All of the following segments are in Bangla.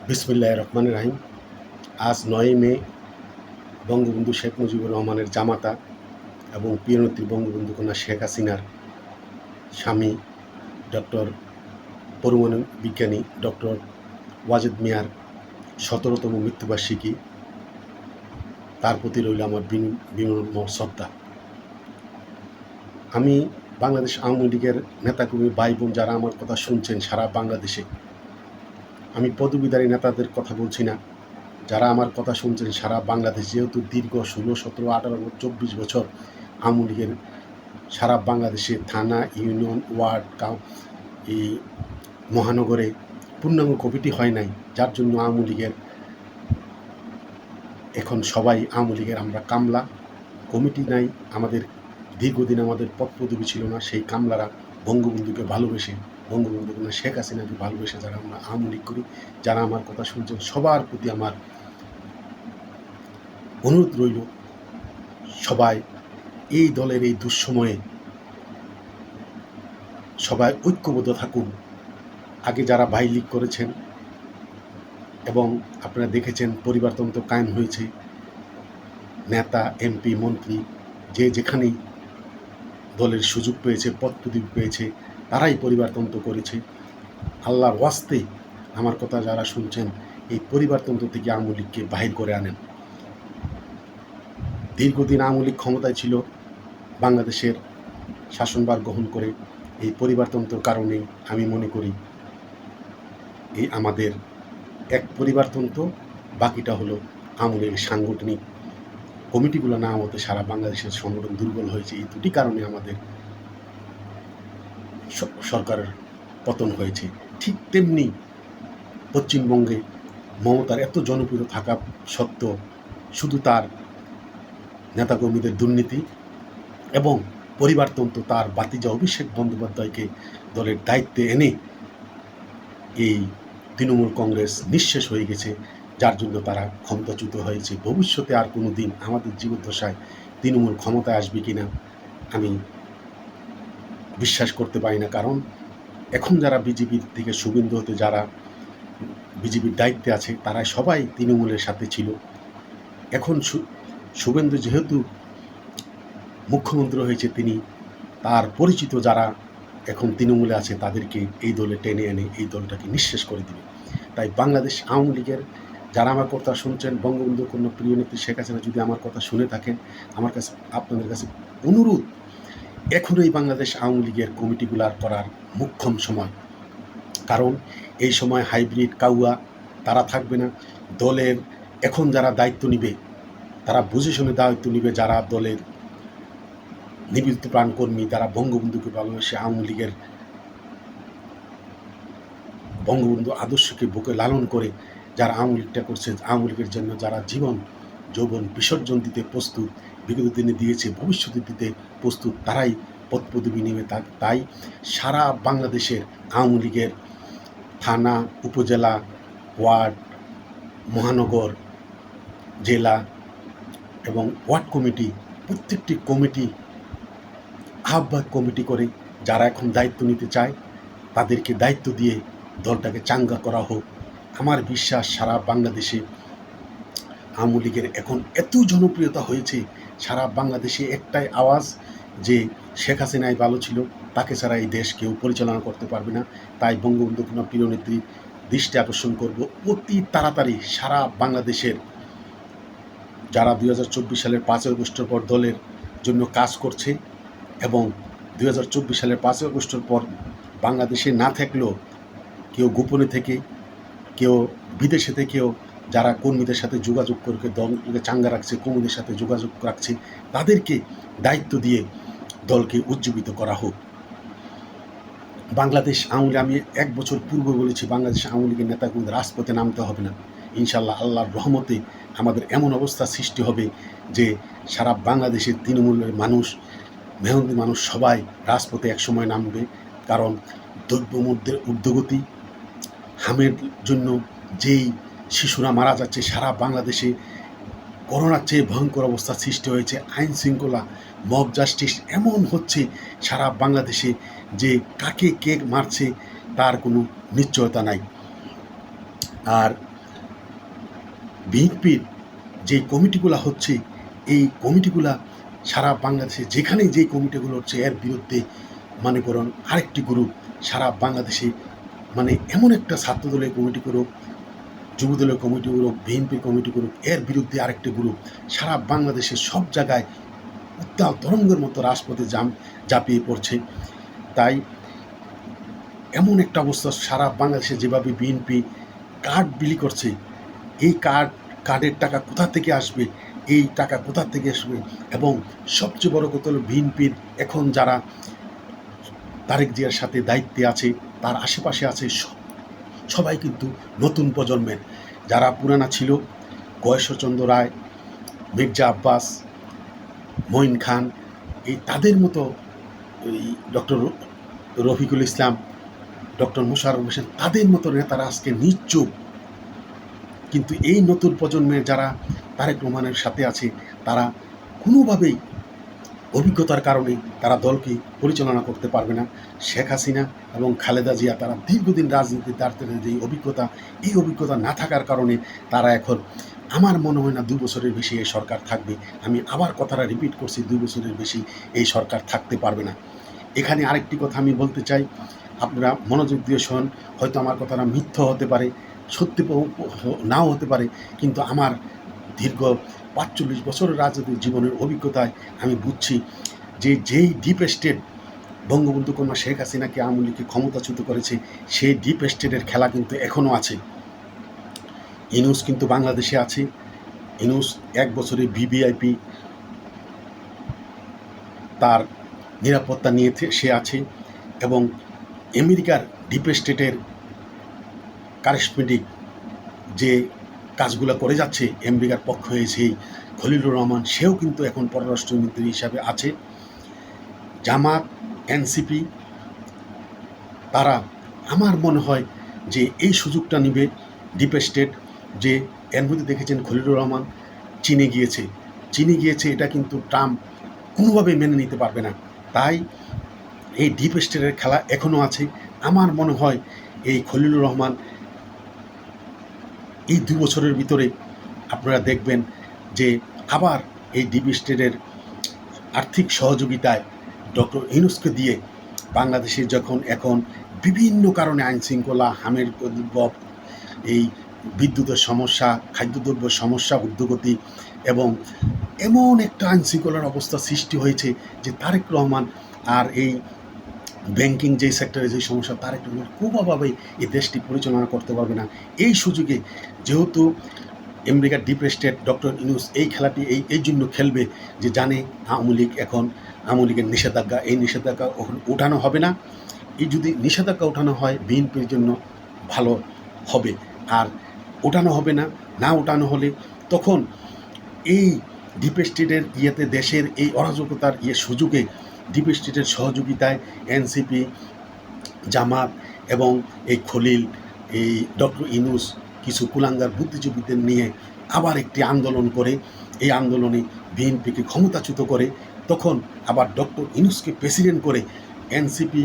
বিসমিল্লাহির রহমানির রহিম। আজ ৯ই মে বঙ্গবন্ধু শেখ মুজিবুর রহমানের জামাতা এবং প্রিয়নেত্রী বঙ্গবন্ধু কন্যা শেখ হাসিনার স্বামী ডক্টর পরমাণু বিজ্ঞানী ডক্টর ওয়াজেদ মিয়ার ১৭তম মৃত্যুবার্ষিকী। তার প্রতি রইল আমার বিনম্র শ্রদ্ধা। আমি বাংলাদেশ আওয়ামী লীগের নেতাকর্মী ভাই বোন যারা আমার কথা শুনছেন সারা বাংলাদেশে, আমি পদবীধারী নেতাদের কথা বলছি না, যারা আমার কথা শুনছেন সারা বাংলাদেশ, যেহেতু দীর্ঘ ১৬, ১৭, ১৮, ২৪ বছর আওয়ামী লীগের সারা বাংলাদেশে থানা, ইউনিয়ন, ওয়ার্ড, এই মহানগরে পূর্ণাঙ্গ কমিটি হয় নাই, যার জন্য আওয়ামী লীগের এখন সবাই আওয়ামী লীগের আমরা কামলা। কমিটি নাই, আমাদের দীর্ঘদিন আমাদের পদ পদবি ছিল না, সেই কামলারা বঙ্গবন্ধুকে ভালোবেসে, বঙ্গবন্ধুকে না শেখ হাসিনাকে ভালোবেসে যারা আমরা আওয়ামী লীগ করি, যারা আমার কথা শুনছেন সবার প্রতি আমার অনুরোধ রইল, সবাই এই দলের এই দুঃসময়ে সবাই ঐক্যবদ্ধ থাকুন। আগে যারা ভাই লীগ করেছেন এবং আপনারা দেখেছেন পরিবারতন্ত্র কায়েম হয়েছে, নেতা, এমপি, মন্ত্রী যে যেখানেই দলের সুযোগ পেয়েছে, পদ পদবি পেয়েছে, তারাই পরিবারতন্ত্র করেছে। আল্লাহর ওয়াস্তে আমার কথা যারা শুনছেন, এই পরিবারতন্ত্র থেকে আওয়ামী লীগকে বাহির করে আনেন। দীর্ঘদিন আওয়ামী লীগ ক্ষমতায় ছিল, বাংলাদেশের শাসনভার গ্রহণ করে। এই পরিবারতন্ত্রের কারণেই আমি মনে করি এই আমাদের এক পরিবারতন্ত্র, বাকিটা হলো আওয়ামী লীগের সাংগঠনিক কমিটিগুলো না হতে সারা বাংলাদেশের সংগঠন দুর্বল হয়েছে। এই দুটি কারণে আমাদের সরকারের পতন হয়েছে। ঠিক তেমনি পশ্চিমবঙ্গে মমতার এত জনপ্রিয় থাকা সত্ত্বেও শুধু তার নেতাকর্মীদের দুর্নীতি এবং পরিবারতন্ত্র, তার ভাতিজা অভিষেক বন্দ্যোপাধ্যায়কে দলের দায়িত্বে এনে এই তৃণমূল কংগ্রেস নিঃশেষ হয়ে গেছে, যার জন্য তারা ক্ষমতাচ্যুত হয়েছে। ভবিষ্যতে আর কোনো দিন আমাদের জীবদ্দশায় তৃণমূল ক্ষমতায় আসবে কি না আমি বিশ্বাস করতে পারি না। কারণ এখন যারা বিজেপির থেকে শুভেন্দু হতে যারা বিজেপির দায়িত্বে আছে, তারা সবাই তৃণমূলের সাথে ছিল। এখন শুভেন্দু যেহেতু মুখ্যমন্ত্রী হয়েছে, তিনি তার পরিচিত যারা এখন তৃণমূলে আছে তাদেরকে এই দলে টেনে এনে এই দলটাকে নিঃশেষ করে দিবে। তাই বাংলাদেশ আওয়ামী লীগের যারা আমার কথা শুনছেন, বঙ্গবন্ধুর কোনো প্রিয় নেত্রী শেখ হাসিনা যদি আমার কথা শুনে থাকেন, আমার কাছে আপনাদের কাছে অনুরোধ, এখনই বাংলাদেশ আওয়ামী লীগের কমিটিগুলার করার মোক্ষম সময়। কারণ এই সময় হাইব্রিড কাউয়া তারা থাকবে না। দলের এখন যারা দায়িত্ব নিবে তারা বুঝে শুনে দায়িত্ব নিবে, যারা দলের নিবেদিত প্রাণকর্মী, যারা বঙ্গবন্ধুকে ভালোবাসে, আওয়ামী লীগের বঙ্গবন্ধু আদর্শকে বুকে লালন করে যারা আওয়ামী লীগটা করছে, আওয়ামী লীগের জন্য যারা জীবন যৌবন বিসর্জন দিতে প্রস্তুত, বিগত দিনে দিয়েছে, ভবিষ্যতে দিতে প্রস্তুত, তারাই পদ পদবি নেবে। তাই সারা বাংলাদেশের আওয়ামী লীগের থানা, উপজেলা, ওয়ার্ড, মহানগর, জেলা এবং ওয়ার্ড কমিটি, প্রত্যেকটি কমিটি আহ্বায়ক কমিটি করে যারা এখন দায়িত্ব নিতে চায় তাদেরকে দায়িত্ব দিয়ে দলটাকে চাঙ্গা করা হোক। আমার বিশ্বাস সারা বাংলাদেশে আওয়ামী লীগের এখন এত জনপ্রিয়তা হয়েছে, সারা বাংলাদেশে একটাই আওয়াজ যে শেখ হাসিনাই ভালো ছিল, তাকে ছাড়া এই দেশ কেউ পরিচালনা করতে পারবে না। তাই বঙ্গবন্ধু কন্যা প্রিয় নেত্রীর দৃষ্টি আকর্ষণ করব, অতি তাড়াতাড়ি সারা বাংলাদেশের যারা 2024 সালের 5ই আগস্টের পর দলের জন্য কাজ করছে এবং 2024 সালের 5ই আগস্টের পর বাংলাদেশে না থাকলেও কেউ গোপনে থেকে, কেউ বিদেশে থেকেও যারা কর্মীদের সাথে যোগাযোগ করে দলকে চাঙ্গা রাখছে, কর্মীদের সাথে যোগাযোগ রাখছে, তাদেরকে দায়িত্ব দিয়ে দলকে উজ্জীবিত করা হোক। বাংলাদেশ আওয়ামী লীগ, আমি 1 বছর পূর্বে বলেছি, বাংলাদেশ আওয়ামী লীগের নেতাকর্মীদের রাজপথে নামতে হবে না। ইনশাল্লাহ আল্লাহর রহমতে আমাদের এমন অবস্থা সৃষ্টি হবে যে সারা বাংলাদেশের তৃণমূলের মানুষ, মেহনতি মানুষ সবাই রাজপথে একসময় নামবে। কারণ দ্রব্যমূল্যের ঊর্ধ্বগতি, হামের জন্য যেই শিশুরা মারা যাচ্ছে, সারা বাংলাদেশে করোনার চেয়ে ভয়ঙ্কর অবস্থা সৃষ্টি হয়েছে, আইন শৃঙ্খলা, মব জাস্টিস এমন হচ্ছে সারা বাংলাদেশে যে কাকে কে মারছে তার কোনো নিশ্চয়তা নাই। আর বিএনপির যে কমিটিগুলো হচ্ছে, এই কমিটিগুলা সারা বাংলাদেশে যেখানেই যে কমিটিগুলো হচ্ছে এর বিরুদ্ধে মনে করুন আরেকটি গ্রুপ সারা বাংলাদেশে মানে এমন একটা ছাত্রদলের কমিটি করুক, যুবদলের কমিটি করুক, বিএনপির কমিটি করুক, এর বিরুদ্ধে আরেকটি গ্রুপ সারা বাংলাদেশের সব জায়গায় উত্তাল তরঙ্গের মতো রাজপথে ঝাঁপিয়ে পড়ছে। তাই এমন একটা অবস্থা সারা বাংলাদেশে যেভাবে বিএনপি কার্ড বিলি করছে, এই কার্ডের টাকা কোথা থেকে আসবে, এই টাকা কোথা থেকে আসবে, এবং সবচেয়ে বড় কথা হলো বিএনপির এখন যারা তারেক জিয়ার সাথে দায়িত্বে আছে, তার আশেপাশে আছে সবাই কিন্তু নতুন প্রজন্মের। যারা পুরানা ছিল, গয়েশ্বরচন্দ্র রায়, মির্জা আব্বাস, মঈন খান, এই তাদের মতো এই ডক্টর রফিকুল ইসলাম, ডক্টর মোশাররফ হোসেন, তাদের মতো নেতারা আজকে নিশ্চুপ। কিন্তু এই নতুন প্রজন্মের যারা তারেক রহমানের সাথে আছে, তারা কোনোভাবেই অভিজ্ঞতার কারণে তারা দলকে পরিচালনা করতে পারবে না। শেখ হাসিনা এবং খালেদা জিয়া তারা দীর্ঘদিন রাজনীতির দাঁড়াতে যে অভিজ্ঞতা, এই অভিজ্ঞতা না থাকার কারণে তারা এখন আমার মনে হয় না 2 বছরের বেশি এই সরকার থাকবে। আমি আবার কথাটা রিপিট করছি, 2 বছরের বেশি এই সরকার থাকতে পারবে না। এখানে আরেকটি কথা আমি বলতে চাই, আপনারা মনোযোগ দিয়ে শোন। হয়তো আমার কথাটা মিথ্যা হতে পারে, সত্যি নাও হতে পারে, কিন্তু আমার দীর্ঘ 45 বছরের রাজনৈতিক জীবনের অভিজ্ঞতায় আমি বুঝছি যে যেই ডিপ স্টেট বঙ্গবন্ধু কন্যা শেখ হাসিনাকে আওয়ামী লীগকে ক্ষমতাচ্যুত করেছে, সেই ডিপ স্টেটের খেলা কিন্তু এখনও আছে। ইউনূস কিন্তু বাংলাদেশে আছে। ইউনূস 1 বছরে ভিভিআইপি তার নিরাপত্তা নিয়ে সে আছে, এবং আমেরিকার ডিপ স্টেটের কারিশমেটিক যে কাজগুলো করে যাচ্ছে আমেরিকার পক্ষ হয়ে সেই খলিলুর রহমান, সেও কিন্তু এখন পররাষ্ট্রমন্ত্রী হিসাবে আছে। জামাত, এনসিপি, তারা আমার মনে হয় যে এই সুযোগটা নিবে ডিপ স্টেট। যে এর মধ্যে দেখেছেন খলিলুর রহমান চীনে গিয়েছে, এটা কিন্তু ট্রাম্প কোনোভাবেই মেনে নিতে পারবে না। তাই এই ডিপ স্টেটের খেলা এখনও আছে। আমার মনে হয় এই খলিলুর রহমান এই 2 বছরের ভিতরে আপনারা দেখবেন যে আবার এই ডিপ স্টেটের আর্থিক সহযোগিতায় ডক্টর ইউনূসকে দিয়ে বাংলাদেশে যখন এখন বিভিন্ন কারণে আইনশৃঙ্খলা, হামের এই বিদ্যুতের সমস্যা, খাদ্যদ্রব্যের সমস্যা, ঊর্ধ্বগতি, এবং এমন একটা আইনশৃঙ্খলার অবস্থা সৃষ্টি হয়েছে যে তারেক রহমান আর এই ব্যাংকিং যে সেক্টরে যে সমস্যা, তারেক রহমান কোনোভাবেই এই দেশটি পরিচালনা করতে পারবে না। এই সুযোগে যেহেতু আমেরিকার ডিপ স্টেট ডক্টর ইউনূস এই খেলাটি এই জন্য খেলবে যে জানে আওয়ামী লীগের নিষেধাজ্ঞা, এই নিষেধাজ্ঞা ওঠানো হবে না। এই যদি নিষেধাজ্ঞা ওঠানো হয় বিএনপির জন্য ভালো হবে, আর ওঠানো হবে না ওঠানো হলে তখন এই ডিপ স্টেটের দেশের এই অরাজকতার সুযোগে ডিপ স্টেটের সহযোগিতায় এনসিপি, জামাত এবং এই খলিল, এই ডক্টর ইউনূস কিছু কুলাঙ্গার বুদ্ধিজীবীদের নিয়ে আবার একটি আন্দোলন করে, এই আন্দোলনে বিএনপিকে ক্ষমতাচ্যুত করে, তখন আবার ডক্টর ইউনূসকে প্রেসিডেন্ট করে এনসিপি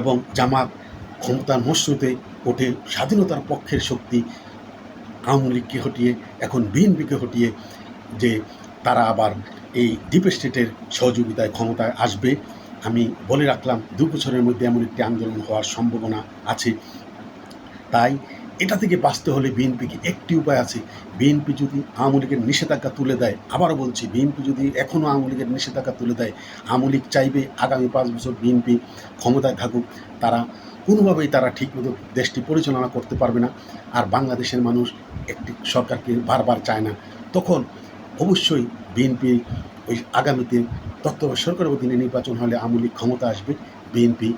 এবং জামাত ক্ষমতার মসনদে ওঠে। স্বাধীনতার পক্ষের শক্তি আওয়ামী লীগকে হটিয়ে এখন বিএনপিকে হটিয়ে যে তারা আবার এই ডিপ স্টেটের সহযোগিতায় ক্ষমতায় আসবে। আমি বলে রাখলাম 2 বছরের মধ্যে এমন একটি আন্দোলন হওয়ার সম্ভাবনা আছে। তাই এটা থেকে বাঁচতে হলে বিএনপিকে একটি উপায় আছে। বিএনপি যদি আওয়ামী লীগের নিষেধাজ্ঞা তুলে দেয়, আবারও বলছি, বিএনপি যদি এখনও আওয়ামী লীগের নিষেধাজ্ঞা তুলে দেয়, আওয়ামী লীগ চাইবে আগামী 5 বছর বিএনপি ক্ষমতায় থাকুক। তারা কোনোভাবেই তারা ঠিকমতো দেশটি পরিচালনা করতে পারবে না। আর বাংলাদেশের মানুষ একটি সরকারকে বারবার চায় না। তখন অবশ্যই বিএনপি ওই আগামীতে তত্ত্বাবধায়ক সরকারের অধীনে নির্বাচন হলে আওয়ামী লীগ ক্ষমতা আসবে, বিএনপি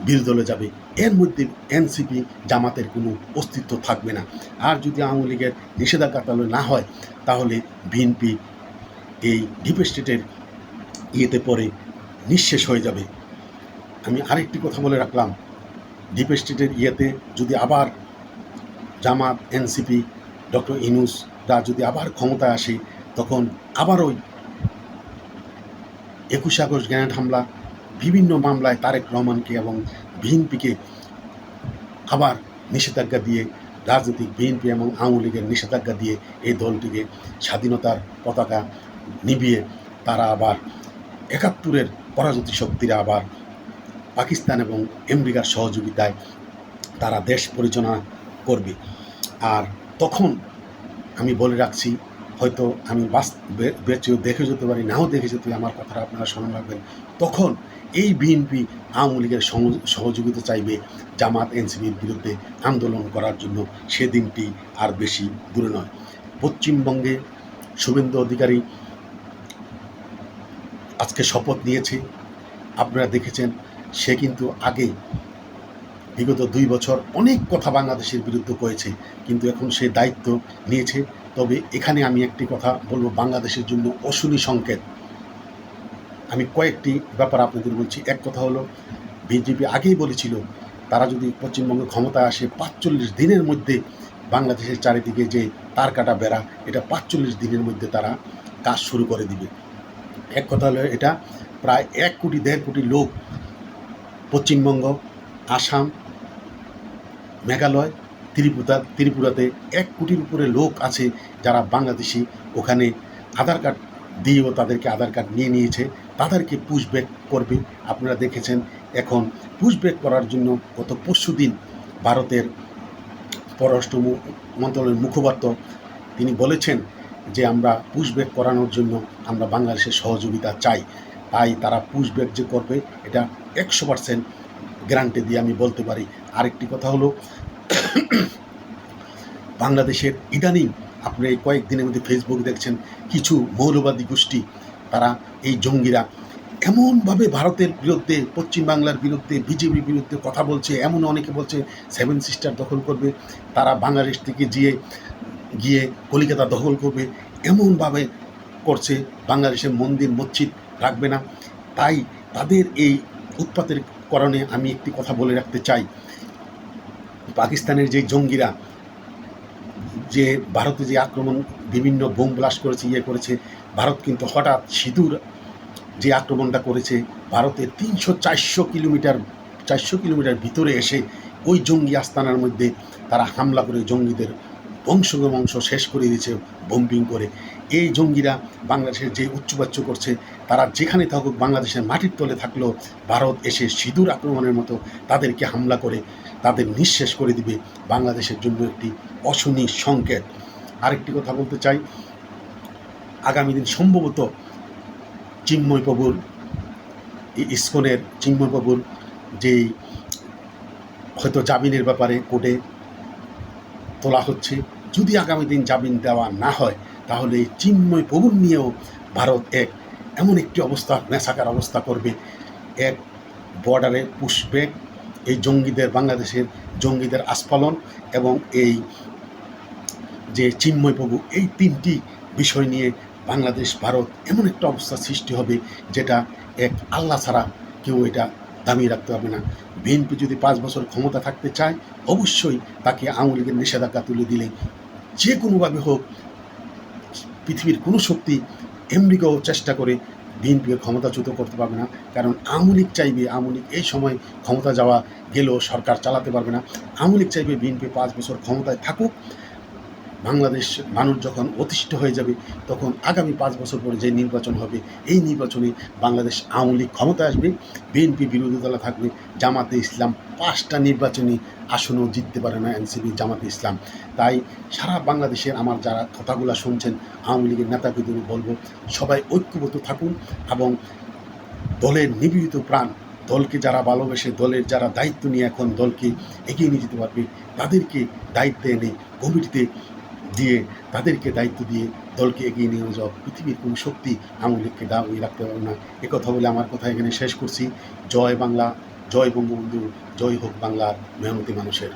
বিরোধী দলে যাবে। এর মধ্যে এনসিপি, জামাতের কোনো অস্তিত্ব থাকবে না। আর যদি আওয়ামী লীগের নিষেধাজ্ঞা তাহলে না হয়, তাহলে বিএনপি এই ডিপ স্টেটের পরে নিঃশেষ হয়ে যাবে। আমি আরেকটি কথা বলে রাখলাম, ডিপ স্টেটের যদি আবার জামাত, এনসিপি, ডক্টর ইউনূসরা যদি আবার ক্ষমতায় আসে, তখন আবার ওই 21 আগস্ট গ্রেনেড হামলা, বিভিন্ন মামলায় তারেক রহমানকে এবং বিএনপিকে আবার নিষেধাজ্ঞা দিয়ে রাজনৈতিক বিএনপি এবং আওয়ামী লীগের নিষেধাজ্ঞা দিয়ে এই দলটিকে স্বাধীনতার পতাকা নিভিয়ে তারা আবার ৭১-এর পরাজিত শক্তিরা আবার পাকিস্তান এবং আমেরিকার সহযোগিতায় তারা দেশ পরিচালনা করবে। আর তখন আমি বলে রাখছি, হয়তো আমি বেঁচেও দেখে যেতে পারি, নাও দেখে যেতে, আমার কথাটা আপনারা স্মরণ রাখবেন, তখন এই বিএনপি আওয়ামী লীগের সহযোগিতা চাইবে জামাত এনসিপির বিরুদ্ধে আন্দোলন করার জন্য। সেদিনটি আর বেশি দূরে নয়। পশ্চিমবঙ্গে শুভেন্দু অধিকারী আজকে শপথ নিয়েছে। আপনারা দেখেছেন, সে কিন্তু আগে বিগত 2 বছর অনেক কথা বাংলাদেশের বিরুদ্ধে করেছে, কিন্তু এখন সে দায়িত্ব নিয়েছে। তবে এখানে আমি একটি কথা বলবো, বাংলাদেশের জন্য অশনি সংকেত। আমি কয়েকটি ব্যাপার আপনাদের বলছি। এক কথা হলো, বিজেপি আগেই বলেছিল তারা যদি পশ্চিমবঙ্গে ক্ষমতায় আসে ৪৫ দিনের মধ্যে বাংলাদেশের চারিদিকে যে তার কাটা বেড়া, এটা ৪৫ দিনের মধ্যে তারা কাজ শুরু করে দিবে। এক কথা হলো, এটা প্রায় ১ কোটি ১.৫ কোটি লোক পশ্চিমবঙ্গ, আসাম, মেঘালয়, ত্রিপুরাতে ১ কোটির উপরে লোক আছে যারা বাংলাদেশি। ওখানে আধার কার্ড দিয়েও তাদেরকে আধার কার্ড নিয়ে নিয়েছে, তাদেরকে পুশব্যাক করবে। আপনারা দেখেছেন, এখন পুশব্যাক করার জন্য গত পরশুদিন ভারতের পররাষ্ট্র মন্ত্রণালয়ের মুখপাত্র তিনি বলেছেন যে আমরা পুশব্যাক করানোর জন্য আমরা বাংলাদেশের সহযোগিতা চাই। তাই তারা পুশব্যাক যে করবে এটা ১০০% গ্যারান্টি দিয়ে আমি বলতে পারি। আরেকটি কথা হলো, বাংলাদেশের ইদানিং আপনি এই কয়েকদিনের মধ্যে ফেসবুক দেখছেন, কিছু মৌলবাদী গোষ্ঠী, তারা এই জঙ্গিরা এমনভাবে ভারতের বিরুদ্ধে, পশ্চিমবাংলার বিরুদ্ধে, বিজেপির বিরুদ্ধে কথা বলছে। এমন অনেকে বলছে 7 সিস্টার দখল করবে, তারা বাংলাদেশ থেকে গিয়ে কলিকাতা দখল করবে, এমনভাবে করছে। বাংলাদেশের মন্দির মসজিদ রাখবে না। তাই তাদের এই উৎপাতের কারণে আমি একটি কথা বলে রাখতে চাই, পাকিস্তানের যে জঙ্গিরা যে ভারতে যে আক্রমণ, বিভিন্ন বোম ব্লাস্ট করেছে, করেছে, ভারত কিন্তু হঠাৎ সিঁদুর যে আক্রমণটা করেছে, ভারতের 300-400 কিলোমিটার ভিতরে এসে ওই জঙ্গি আস্তানার মধ্যে তারা হামলা করে জঙ্গিদের বংশ শেষ করে দিয়েছে বোম্বিং করে। এই জঙ্গিরা বাংলাদেশের যে উচ্চবাচ্য করছে, তারা যেখানে থাকুক, বাংলাদেশের মাটির তলে থাকলেও ভারত এসে সিঁদুর আক্রমণের মতো তাদেরকে হামলা করে তাদের নিঃশেষ করে দিবে। বাংলাদেশের জন্য একটি অশনি সংকেত। আরেকটি কথা বলতে চাই, আগামী দিন সম্ভবত চিন্ময় প্রভুর, ইসকনের চিন্ময় প্রভুর যেই হয়তো জামিনের ব্যাপারে কোর্টে তোলা হচ্ছে, যদি আগামী দিন জামিন দেওয়া না হয়, তাহলে এই চিন্ময় প্রভুর নিয়েও ভারত এমন একটি অবস্থা, মেসাকার অবস্থা করবে। এক বর্ডারে পুশব্যাক, এই জঙ্গিদের, বাংলাদেশের জঙ্গিদের আস্ফালন এবং এই যে চিন্ময় প্রভু, এই 3টি বিষয় নিয়ে বাংলাদেশ ভারত এমন একটা অবস্থা সৃষ্টি হবে যেটা এক আল্লাহ ছাড়া কেউ এটা দামিয়ে রাখতে পারবে না। বিএনপি যদি 5 বছর ক্ষমতা থাকতে চায়, অবশ্যই তাকে আওয়ামী লীগের নিষেধাজ্ঞা তুলে দিলে যে কোনোভাবে হোক, পৃথিবীর কোনো শক্তি, আমেরিকাও চেষ্টা করে বিএনপিকে ক্ষমতাচ্যুত করতে পারবে না। কারণ আওয়ামী লীগ চাইবে, আওয়ামী লীগ এই সময় ক্ষমতা যাওয়া গেলেও সরকার চালাতে পারবে না। আওয়ামী লীগ চাইবে বিএনপি 5 বছর ক্ষমতায় থাকুক। বাংলাদেশ মানুষ যখন অতিষ্ঠ হয়ে যাবে, তখন আগামী 5 বছর পরে যে নির্বাচন হবে, এই নির্বাচনে বাংলাদেশ আওয়ামী লীগ ক্ষমতায় আসবে, বিএনপি বিরোধী দলে থাকবে, জামাতে ইসলাম 5টা নির্বাচনী আসনও জিততে পারে না এনসিপি, জামাতে ইসলাম। তাই সারা বাংলাদেশের আমার যারা কথাগুলো শুনছেন, আওয়ামী লীগের নেতাকর্মীদের বলবো, সবাই ঐক্যবদ্ধ থাকুন এবং দলের নিবেদিত প্রাণ, দলকে যারা ভালোবেসে, দলের যারা দায়িত্ব নিয়ে এখন দলকে এগিয়ে নিয়ে যেতে পারবে, তাদেরকে দায়িত্বে এনে কমিটিতে দিয়ে, তাদেরকে দায়িত্ব দিয়ে দলকে এগিয়ে নিয়ে যাওয়া। পৃথিবীর কোনো শক্তি আওয়ামী লীগকে দাঁড়িয়ে রাখতে পারবে না। একথা বলে আমার কথা এখানে শেষ করছি। জয় বাংলা, জয় বঙ্গবন্ধু, জয় হোক বাংলার মেহনতি মানুষের।